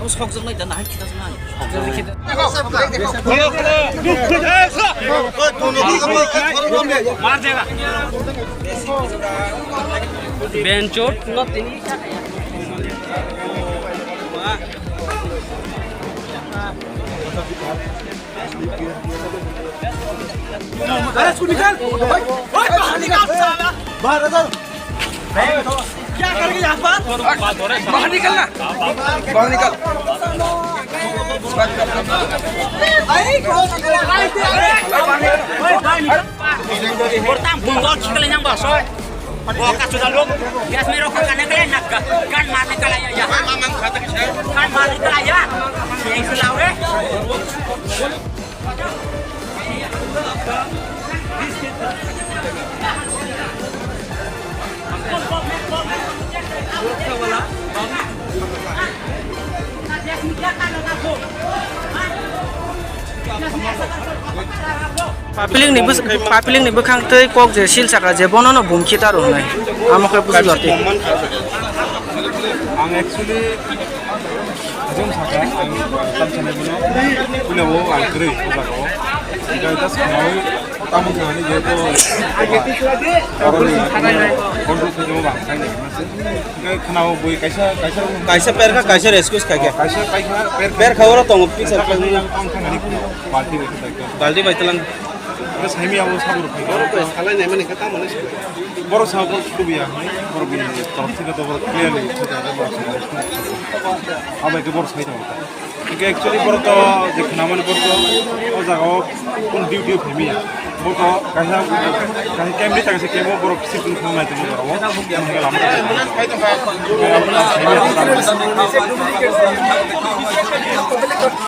석정나 있다 나 기다잖아. मार देगा बेंचोट न तिनी अरे इसको निकाल ओए बाहर निकाल बाहर आ क्या करेंगे यहाँ पर बाहर निकलना बाहर निकल Portam bunggol cikal yang basah. Boka sudah lu. Gas merah kan kalian nak kan mati kalian ya. Kan mati kalian. Yang selawe. Papiling ni bekang tei kok je sil saka je bono no bum kita ro nai amakai busi gorti ang actually ajong saka ang tam chane bono punya wo ang kri ko ko jika itu semua tamu ngani je to orang kontrol se jo bang sai jika khnao boi kaisa kaisa rescue kage kaisa per khawra tong picture party baldi baitalang terus hemi awo sabur kai salai nei mane kata mane boro sabur kubiya boro bi taraf থেকে তো বড় clearly আবার কে বড় side হতা ঠিক actually বড় তো যেখানে মানে বড় তো ও জায়গা কোন ডিউটি ফেমিয়া বড় তো কাজা কাজ ক্যামেরা থাকে কেমো বড় সিস্টেম খামাই তো বড় ও আমরা